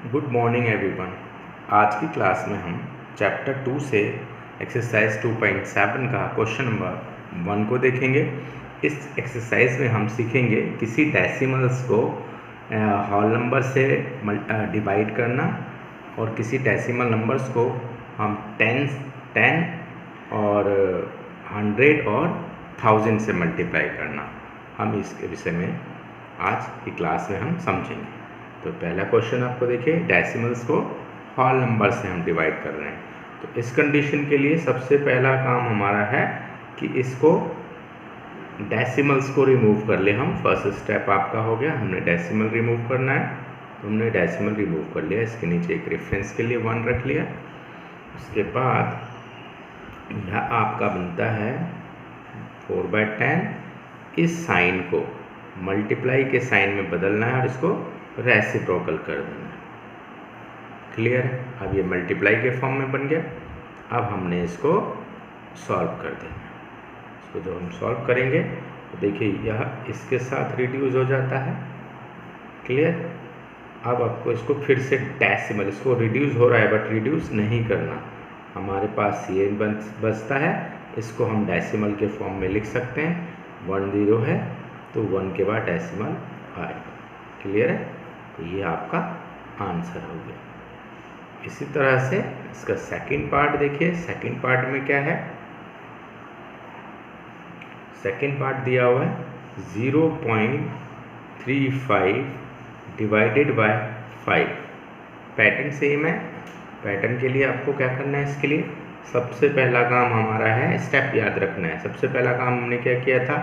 Good morning everyone. आज की class में हम चैप्टर 2 से एक्सरसाइज 2.7 का क्वेश्चन नंबर 1 को देखेंगे। इस एक्सरसाइज में हम सीखेंगे किसी डेसिमल्स को होल नंबर से डिवाइड करना और किसी डेसिमल नंबर्स को हम 10 और 100 और 1000 से मल्टीप्लाई करना। हम इसके विषय में आज की क्लास में हम समझेंगे। तो पहला क्वेश्चन आपको देखिए, डेसिमल्स को होल नंबर से हम डिवाइड कर रहे हैं। तो इस कंडीशन के लिए सबसे पहला काम हमारा है कि इसको डेसिमल्स को रिमूव कर ले हम। फर्स्ट स्टेप आपका हो गया, हमने डेसिमल रिमूव करना है। तो हमने डेसिमल रिमूव कर लिया, इसके नीचे एक रेफरेंस के लिए 1 रख लिया। उसके बाद यह आपका बनता है 4/10। इस साइन को मल्टीप्लाई के साइन में बदलना है और इसको रेसिप्रोकल कर देना है। क्लियर है? अब ये मल्टीप्लाई के फॉर्म में बन गया। अब हमने इसको सॉल्व कर देना है। इसको जब हम सॉल्व करेंगे तो देखिए यह इसके साथ रिड्यूस हो जाता है। क्लियर? अब आपको इसको फिर से डेसिमल, इसको रिड्यूस हो रहा है बट रिड्यूस नहीं करना। हमारे पास ये बचता है, इसको हम डेसिमल के फॉर्म में लिख सकते हैं। 1 0 है तो 1 के बाद डेसिमल आएगा। क्लियर है? तो ये आपका आंसर हो गया। इसी तरह से इसका सेकंड पार्ट देखिए। सेकंड पार्ट में क्या है? सेकंड पार्ट दिया हुआ है 0.35 डिवाइडेड बाय 5। पैटर्न सेम है। पैटर्न के लिए आपको क्या करना है? इसके लिए सबसे पहला काम हमारा है, स्टेप याद रखना है। सबसे पहला काम हमने क्या किया था?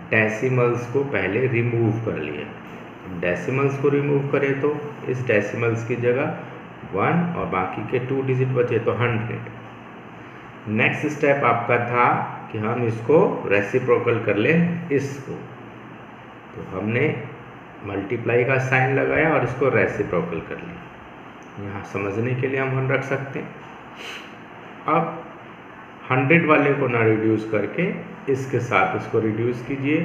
डेसिमल्स को पहले रिमूव कर लिया। डेसिमल्स को रिमूव करें तो इस डेसिमल्स की जगह 1 और बाकी के 2 डिजिट बचे तो 100। नेक्स्ट स्टेप आपका था कि हम इसको रेसिप्रोकल कर लें इसको। तो हमने मल्टीप्लाई का साइन लगाया और इसको रेसिप्रोकल कर लिया। यहाँ समझने के लिए हम 1 रख सकते हैं। अब 100 वाले को ना रिड्यूस करके इसके साथ इसको रिड्यूस कीजिए,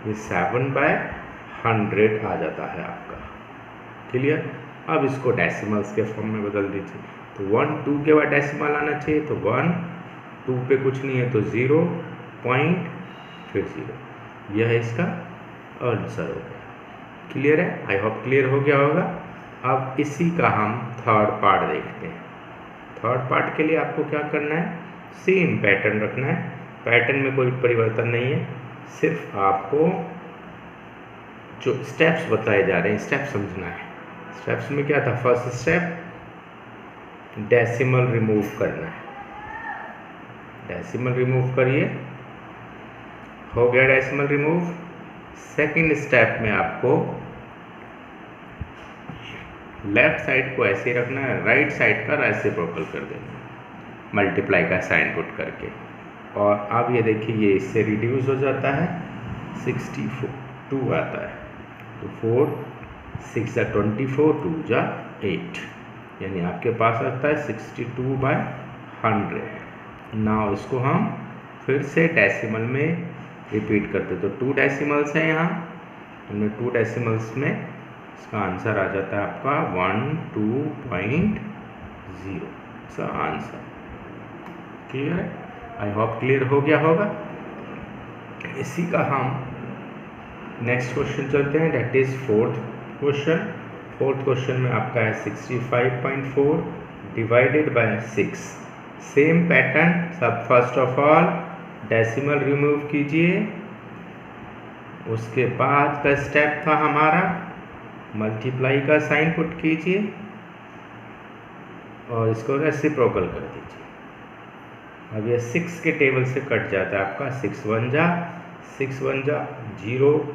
ये 7/100 आ जाता है आपका। क्लियर? अब इसको डेसिमल्स के फॉर्म में बदल दीजिए। तो 1 2 के बाद डेसिमल आना चाहिए, तो 1 2 पे कुछ नहीं है तो 0 पॉइंट फिर 0। यह इसका आंसर हो गया। क्लियर है? आई होप क्लियर हो गया होगा। अब इसी का हम थर्ड पार्ट देखते हैं। थर्ड पार्ट के लिए आपको क्या करना है? सेम पैटर्न रखना है। पैटर्न में कोई परिवर्तन नहीं है, सिर्फ आपको जो स्टेप्स बताए जा रहे हैं स्टेप समझना है। स्टेप्स में क्या था? फर्स्ट स्टेप डेसिमल रिमूव करना है। डेसिमल रिमूव करिए, हो गया डेसिमल रिमूव। सेकंड स्टेप में आपको लेफ्ट साइड को ऐसे रखना है, राइट साइड का रेसिप्रोकल कर देना है मल्टीप्लाई का साइन पुट करके। और अब ये देखिए ये इससे रिड्यूस हो जाता है, 62 आता है। तो 4 6 जा 24, 2 जा 8, यानी आपके पास आता है 62/100। नाउ इसको हम फिर से डेसिमल में रिपीट करते। तो 2 डेसिमल्स हैं यहाँ, हमने 2 डेसिमल्स में इसका आंसर आ जाता है आपका 12.0 इसका आंसर। क्लियर है? आई होप क्लियर हो गया होगा। इसी का हम नेक्स्ट क्वेश्चन चलते हैं, that is fourth question. Fourth question में आपका है 65.4 डिवाइडेड बाय 6। Same pattern. सब first of all decimal remove कीजिए। उसके बाद का स्टेप था हमारा मल्टीप्लाई का साइन पुट कीजिए और इसको रेसिप्रोकल कर दीजिए। अब ये 6 के टेबल से कट जाता है आपका। 6 1 जा 0,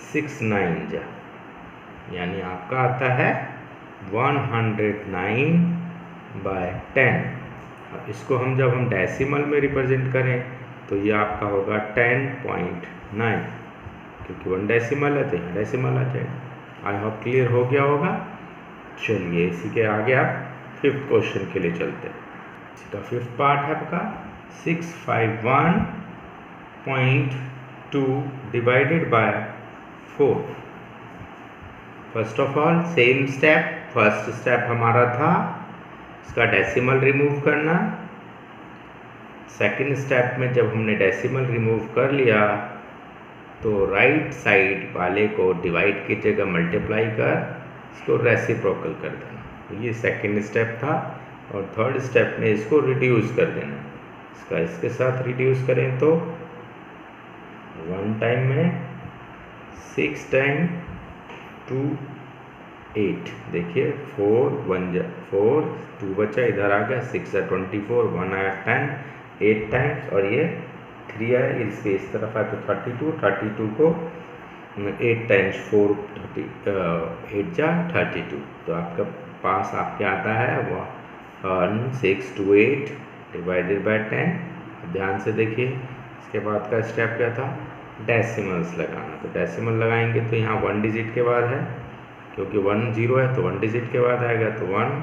6 9 जा, यानी आपका आता है 109/10। अब इसको हम जब हम डेसिमल में रिप्रेजेंट करें तो ये आपका होगा 10.9, क्योंकि 1 डेसिमल है तो यहाँ डेसिमल आ जाएगा। आई होप क्लियर हो गया होगा। चलिए इसी के आगे आप फिफ्थ क्वेश्चन के लिए चलते हैं। इसका फिफ्थ पार्ट है आपका 651.2 divided by 4। First of all same step, first step हमारा था इसका डेसिमल रिमूव करना। सेकंड स्टेप में जब हमने डेसिमल रिमूव कर लिया तो राइट साइड वाले को डिवाइड की जगह मल्टीप्लाई कर इसको रेसिप्रोकल कर देना। ये सेकंड स्टेप था। और थर्ड स्टेप में इसको रिड्यूस कर देना। इसका इसके साथ रिड्यूस करें तो 1 टाइम में 6 टाइम 2 8, देखिए 4 1 4 2 बचा, इधर आ गया 6 24 1 आया 10 8 टाइम्स, और ये 3 आया इसके इस तरफ आया तो 32 को 8 टाइम्स 4 8 जा 32। तो आपका पास आपके आता है 1628 डिवाइडेड बाय 10। ध्यान से देखिए इसके बाद का स्टेप क्या था, डेसिमल्स लगाना। तो डेसिमल लगाएंगे तो यहाँ 1 डिजिट के बाद है, क्योंकि 1 0 है तो 1 डिजिट के बाद आएगा। तो 1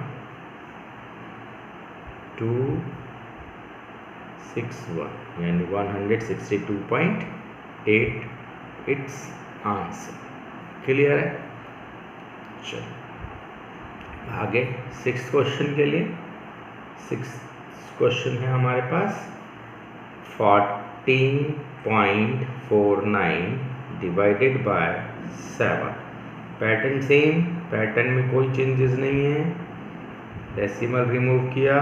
2 6 1 यानी 162.8 इट्स आंसर। क्लियर है? चलो आगे 6th क्वेश्चन के लिए। 6th क्वेश्चन है हमारे पास 14.49 divided by 7। Pattern same, pattern में कोई चेंजेस नहीं है। डेसिमल रिमूव किया,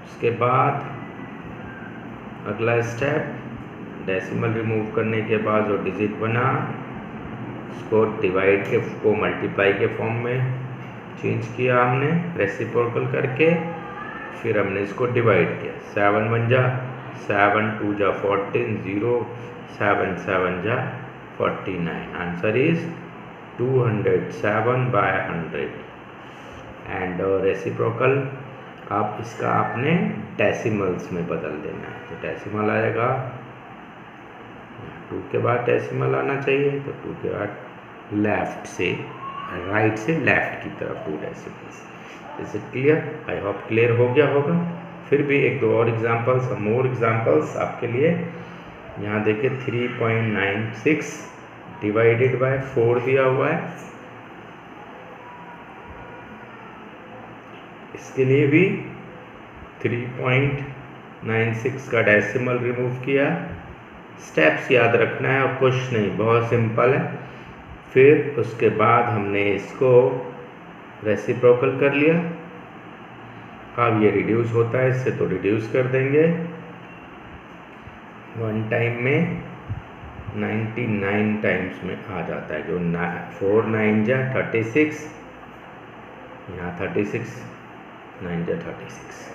उसके बाद अगला स्टेप डेसिमल रिमूव करने के बाद जो डिजिट बना उसको डिवाइड के को मल्टीप्लाई के फॉर्म में चेंज किया हमने रेसिप्रोकल करके। फिर हमने इसको डिवाइड किया, 7 1 जा 7 2 जा 14 0 7 7 जा 49। Answer is 207/100। एंड रेसिप्रोकल आप इसका आपने डेसिमल्स में बदल देना है। तो डेसिमल आएगा 2 के बाद डेसिमल आना चाहिए, तो 2 के बाद लेफ्ट से राइट से लेफ्ट की तरफ 2 decimals. Is it clear? I hope clear हो गया होगा। फिर भी 1-2 और एग्जांपल्स, मोर एग्जांपल्स आपके लिए। यहाँ देखिए 3.96 डिवाइडेड बाय 4 दिया हुआ है। इसके लिए भी 3.96 का डेसिमल रिमूव किया। स्टेप्स याद रखना है और कुछ नहीं, बहुत सिंपल है। फिर उसके बाद हमने इसको रेसिप्रोकल कर लिया। अब ये रिड्यूस होता है इससे, तो रिड्यूस कर देंगे। 1 टाइम में 99 टाइम्स में आ जाता है, जो 4 9 जा 36, यहाँ 36 9 जा 36।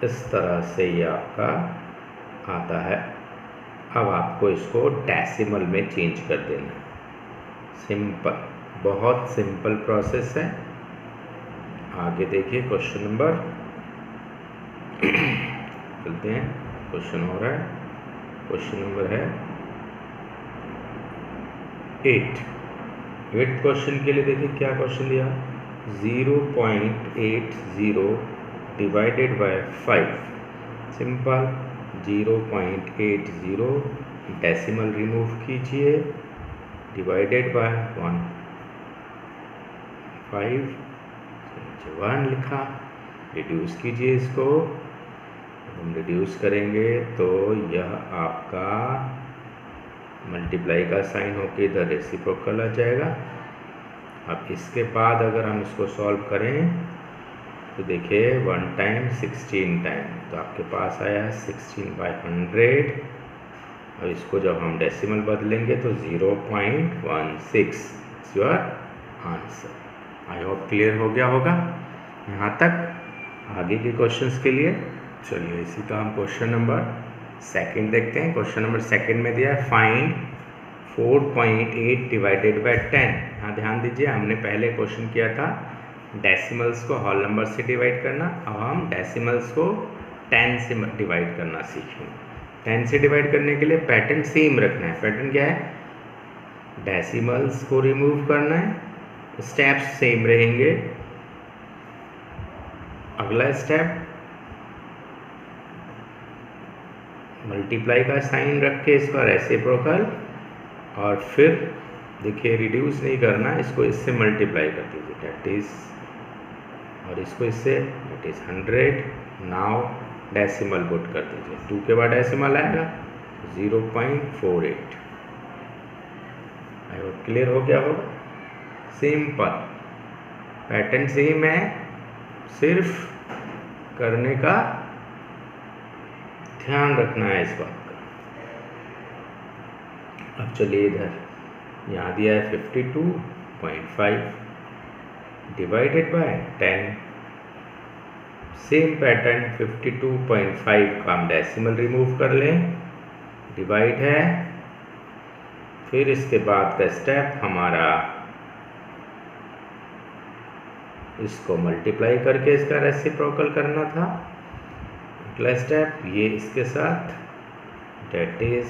इस तरह से ये आपका आता है। अब आपको इसको डेसिमल में चेंज कर देना है। सिंपल, बहुत सिंपल प्रोसेस है। आगे देखिए क्वेश्चन नंबर चलते हैं, क्वेश्चन हो रहा है। क्वेश्चन नंबर है 8 क्वेश्चन के लिए देखिए क्या क्वेश्चन दिया, 0.80 divided by 5। Simple, 0.80 decimal remove कीजिए, डिवाइडेड बाय 1 लिखा, रिड्यूस कीजिए इसको। हम रिड्यूस करेंगे तो यह आपका मल्टीप्लाई का साइन होके इधर रेसिप्रोकल आ जाएगा। अब इसके बाद अगर हम इसको सॉल्व करें तो देखिए 1 टाइम 16 टाइम, तो आपके पास आया 16/100। और इसको जब हम डेसिमल बदलेंगे तो 0.16 your answer. I hope clear हो गया होगा यहाँ तक। आगे के क्वेश्चंस के लिए चलिए इसी का हम क्वेश्चन नंबर 2 देखते हैं। क्वेश्चन नंबर 2 में दिया है फाइंड 4.8 डिवाइडेड बाय 10। यहाँ ध्यान दीजिए, हमने पहले क्वेश्चन किया था डेसिमल्स को होल नंबर से डिवाइड करना। अब हम डेसिमल्स को 10 से डिवाइड करना सीखेंगे। 10 से डिवाइड करने के लिए पैटर्न सेम रखना है। पैटर्न क्या है, डेसिमल्स को रिमूव करना है, स्टेप्स सेम रहेंगे। अगला स्टेप मल्टीप्लाई का साइन रख के इसका रेसिप्रोकल, और फिर देखिए रिड्यूस नहीं करना, इसको इससे मल्टीप्लाई कर दीजिए, डेट इज, और इसको इससे, that is 100। Now decimal put कर दीजिए, 2 के बाद डेसिमल आएगा 0.48। आई होप क्लियर हो गया होगा। सिंपल, पैटर्न सेम है, सिर्फ करने का ध्यान रखना है इस बात का। अब चलिए इधर, यहाँ दिया है 52.5 डिवाइडेड बाय 10। सेम पैटर्न 52.5 का हम डेसिमल रिमूव कर लें, डिवाइड है, फिर इसके बाद का स्टेप हमारा इसको मल्टीप्लाई करके इसका रेसिप्रोकल करना था। अगला स्टेप ये इसके साथ, डेट इज,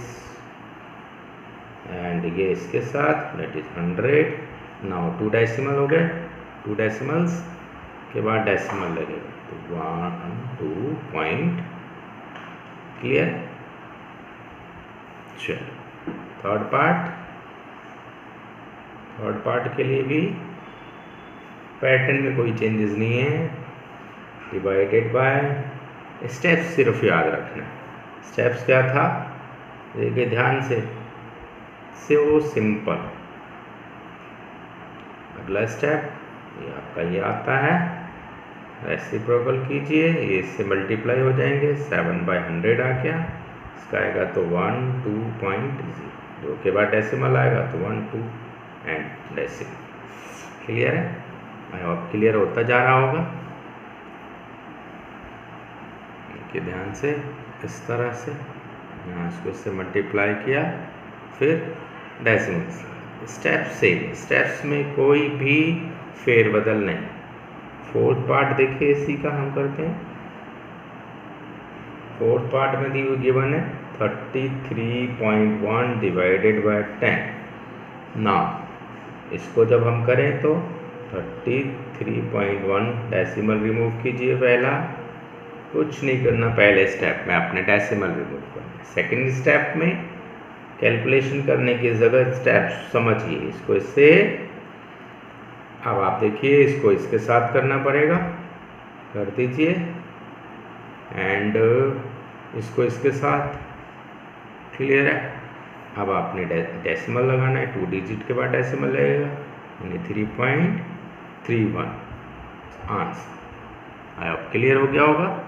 एंड ये इसके साथ, डेट इज 100। नाउ 2 डेसिमल हो गए, 2 डेसिमल्स के बाद डेसिमल लगेगा, तो 1 2 पॉइंट। क्लियर। चलो थर्ड पार्ट के लिए भी पैटर्न में कोई चेंजेस नहीं है, डिवाइडेड बाय, स्टेप्स सिर्फ याद रखना। स्टेप्स क्या था, देखिए ध्यान से, वो सिंपल। अगला स्टेप ये आपका ये आता है, रेसिप्रोकल कीजिए, ये इससे मल्टीप्लाई हो जाएंगे, 7/100 आ गया, इसका आएगा तो 1 2.0, 2 के बाद डेसिमल आएगा तो 1 2 एंड डेसिमल। क्लियर है, आई होप क्लियर होता जा रहा होगा। कि ध्यान से इस तरह से यहाँ इसको इससे मल्टीप्लाई किया, फिर डेसिमल्स, स्टेप सेम, स्टेप्स में कोई भी फेरबदल नहीं। फोर्थ पार्ट देखिए इसी का हम करते हैं। फोर्थ पार्ट में दी हुई गिवन है 33.1 डिवाइडेड बाय 10। ना इसको जब हम करें तो 33.1 डेसिमल रिमूव कीजिए, पहला कुछ नहीं करना, पहले स्टेप में आपने डेसिमल रिमूव करना। सेकंड स्टेप में कैलकुलेशन करने की जगह स्टेप समझिए, इसको इससे, अब आप देखिए इसको इसके साथ करना पड़ेगा, कर दीजिए, एंड इसको इसके साथ। क्लियर है। अब आपने डेसिमल लगाना है, 2 डिजिट के बाद डेसिमल लगेगा, यानी 3.31 आंसर। आई होप क्लियर हो गया होगा।